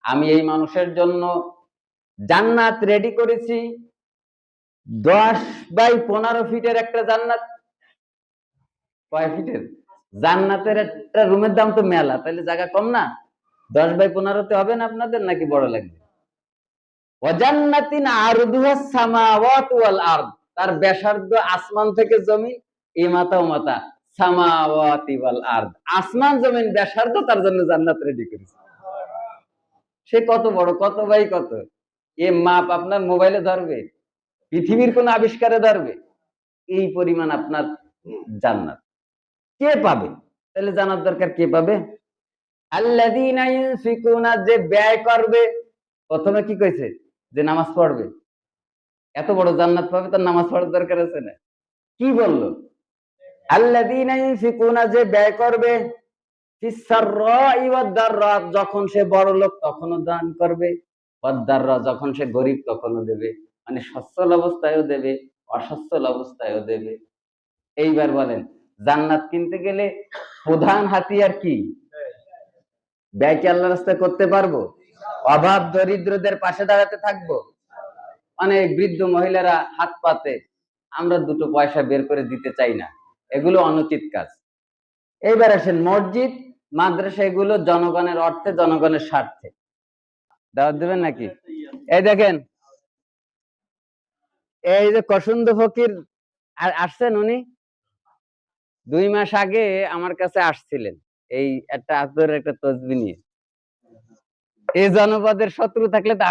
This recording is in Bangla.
আমি এই মানুষের জন্য জান্নাত রেডি করেছি 10x15 ফিটের একটা জান্নাত। কয় ফিটের জান্নাতের একটা রুমের দাম তো মেলা, তাহলে জায়গা কম না? 10x15 হবে না আপনাদের, নাকি বড় লাগবে? ওয়াজান্নাতিন আরদুহাস সামাওয়াতু ওয়াল আরদ, তার ব্যাসার্ধ আসমান থেকে জমিন, এই মাথা ও মাথা সামাওয়াতি ওয়াল আরদ, আসমান জমিন ব্যাসার্ধ, তার জন্য জান্নাত রেডি করেছে। সে কত বড়, কত বাই কত, এ মাপ আপনার মোবাইলে ধরবে, পৃথিবীর কোন আবিষ্কারে ধরবে? এই পরিমাণ আপনার জান্নাত কে পাবে? তাহলে জানার দরকার, কে পাবে? আল্লাযীনা ইউনফিকুনা, যে ব্যয় করবে। প্রথমে কি কইছে? যে নামাজ পড়বে। এত বড় জান্নাত পাবে, তার নামাজ পড়ার দরকার আছে না? কি বললো? আল্লাযীনা ইউনফিকুনা, যে ব্যয় করবে, ফিস সাররাই ওয়াদ দাররা, যখন সে বড় লোক তখনও দান করবে, ওয়াদ দাররা, যখন সে গরিব তখনও দেবে, মানে সচ্ছল অবস্থায়ও দেবে, অসচ্ছল অবস্থায়ও দেবে। এইবার বলেন, জান্নাত কিনতে গেলে প্রধান হাতিয়ার কি? ব্যয় কি আল্লাহর রাস্তায় করতে পারবো? অভাব দরিদ্রদের পাশে দাঁড়াতে থাকবো। অনেক বৃদ্ধ মহিলারা হাত পাতে, আমরা 2 পয়সা বের করে দিতে চাই না, এগুলো অনুচিত কাজ। এইবার আসেন, মসজিদ মাদ্রাসা এগুলো জনগণের অর্থে, জনগণের স্বার্থে। দাওয়াত দিবেন নাকি? এই দেখেন, এই যে কসুন্দ ফকির আসছেন, উনি 2 মাস আগে আমার কাছে আসছিলেন, এই একটা আতরের একটা তসবিহ নিয়ে। এই জনপদের শত্রু থাকলে তা